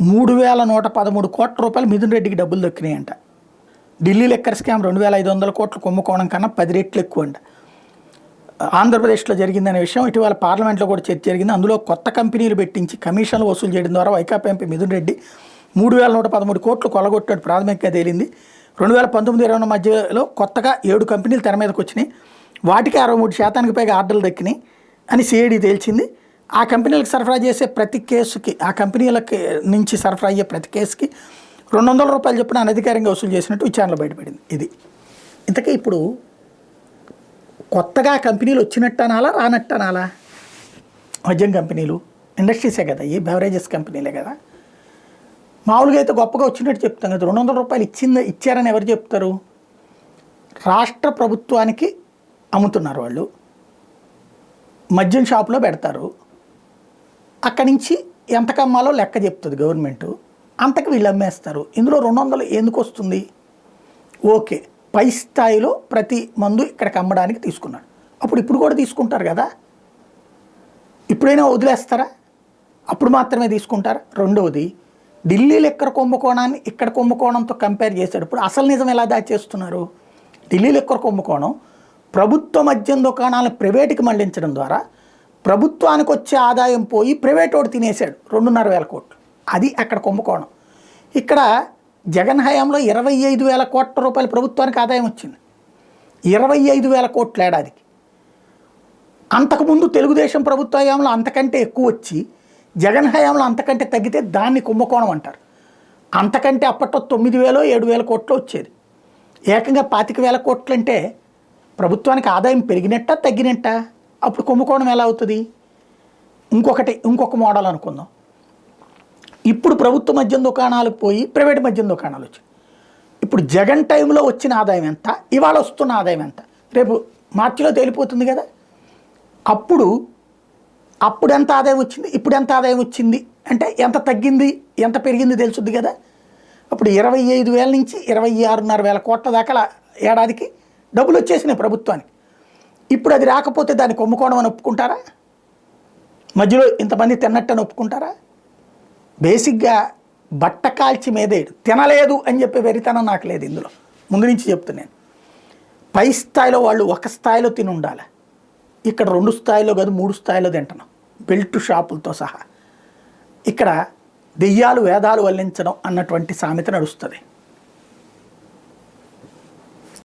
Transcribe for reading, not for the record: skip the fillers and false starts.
3,113 కోట్ల రూపాయలు మిథున్ రెడ్డికి డబ్బులు దక్కినాయంట. ఢిల్లీ లెక్కర్ స్కామ్ 2,500 కోట్ల కుంభకోణం కన్నా 10 రెట్లు ఎక్కువ అంట. ఆంధ్రప్రదేశ్లో జరిగిందనే విషయం ఇటీవల పార్లమెంట్లో కూడా చర్చ జరిగింది. అందులో కొత్త కంపెనీలు పెట్టించి కమిషన్లు వసూలు చేయడం ద్వారా వైకాపా ఎంపీ మిథున్ రెడ్డి 3,113 కోట్లు కొల్లగొట్టాడు ప్రాథమికంగా తేలింది. 2019-20 మధ్యలో కొత్తగా 7 కంపెనీలు తెర మీదకి వచ్చినాయి. వాటికి 63% పైగా ఆర్డర్లు దక్కినాయి అని సిఐడి తేల్చింది. ఆ కంపెనీలకు సరఫరా చేసే ప్రతి కేసుకి, ఆ కంపెనీలకి నుంచి సరఫరా అయ్యే ప్రతి కేసుకి 200 రూపాయలు చొప్పున అనధికారంగా వసూలు చేసినట్టు విచారణలో బయటపడింది. ఇది ఇంతకీ ఇప్పుడు కొత్తగా కంపెనీలు వచ్చినట్టు అనాలా రానట్టు అనాలా? మద్యం కంపెనీలు ఇండస్ట్రీసే కదా, ఈ బెవరేజెస్ కంపెనీలే కదా. మామూలుగా అయితే గొప్పగా వచ్చినట్టు చెప్తాం కదా. 200 రూపాయలు ఇచ్చారని ఎవరు చెప్తారు? రాష్ట్ర ప్రభుత్వానికి అమ్ముతున్నారు వాళ్ళు, మద్యం షాపులో పెడతారు, అక్కడి నుంచి ఎంత కమ్మాలో లెక్క చెప్తుంది గవర్నమెంటు, అంతకు వీళ్ళు అమ్మేస్తారు. ఇందులో 200 ఎందుకు వస్తుంది? ఓకే, పై స్థాయిలో ప్రతి మందు ఇక్కడికి అమ్మడానికి తీసుకున్నాడు. ఇప్పుడు కూడా తీసుకుంటారు కదా, ఇప్పుడైనా వదిలేస్తారా? అప్పుడు మాత్రమే తీసుకుంటారా? రెండవది, ఢిల్లీ లెక్కర కుంభకోణాన్ని ఇక్కడ కుంభకోణంతో కంపేర్ చేసేటప్పుడు అసలు నిజం ఎలా దాచేస్తున్నారు? ఢిల్లీ లెక్కర కుంభకోణం ప్రభుత్వ మద్యం దుకాణాలను ప్రైవేటుకి మళ్లించడం ద్వారా ప్రభుత్వానికి వచ్చే ఆదాయం పోయి ప్రైవేట్ వాడు తినేశాడు 2,500 కోట్లు. అది అక్కడ కుంభకోణం. ఇక్కడ జగన్ హయాంలో 25,000 కోట్ల రూపాయలు ప్రభుత్వానికి ఆదాయం వచ్చింది. 25,000 కోట్ల ఏడాదికి. అంతకుముందు తెలుగుదేశం ప్రభుత్వ హయాంలో అంతకంటే ఎక్కువ వచ్చి జగన్ హయాంలో అంతకంటే తగ్గితే దాన్ని కుంభకోణం అంటారు. అంతకంటే అప్పట్లో 9,000 7,000 కోట్లు వచ్చేది. ఏకంగా 25,000 కోట్లు అంటే ప్రభుత్వానికి ఆదాయం పెరిగినట్ట తగ్గినట్ట? అప్పుడు కుంభకోణం ఎలా అవుతుంది? ఇంకొక మోడల్ అనుకుందాం. ఇప్పుడు ప్రభుత్వ మద్యం దుకాణాలకు పోయి ప్రైవేట్ మద్యం దుకాణాలు వచ్చాయి. ఇప్పుడు జగన్ టైంలో వచ్చిన ఆదాయం ఎంత, ఇవాళ వస్తున్న ఆదాయం ఎంత, రేపు మార్చిలో తేలిపోతుంది కదా. అప్పుడు ఎంత ఆదాయం వచ్చింది, ఇప్పుడు ఎంత ఆదాయం వచ్చింది అంటే ఎంత తగ్గింది ఎంత పెరిగింది తెలుసుద్ది కదా. అప్పుడు 25,000 నుంచి 26,500 కోట్ల దాకా ఏడాదికి డబ్బులు వచ్చేసినాయి ప్రభుత్వానికి. ఇప్పుడు అది రాకపోతే దాన్ని కుంభకోణం అని ఒప్పుకుంటారా? మధ్యలో ఇంతమంది తిన్నట్టని ఒప్పుకుంటారా? బేసిక్గా బట్ట కాల్చి మీదేడు తినలేదు అని చెప్పే వెరితనం నాకు లేదు. ఇందులో ముందు నుంచి చెప్తున్నాను, పై స్థాయిలో వాళ్ళు ఒక స్థాయిలో తిని ఉండాలి. ఇక్కడ 2 స్థాయిలో కాదు 3 స్థాయిలో తింటున్నాం, బెల్ట్ షాపులతో సహా. ఇక్కడ దెయ్యాలు వేదాలు వల్లించడం అన్నటువంటి సామెత నడుస్తుంది.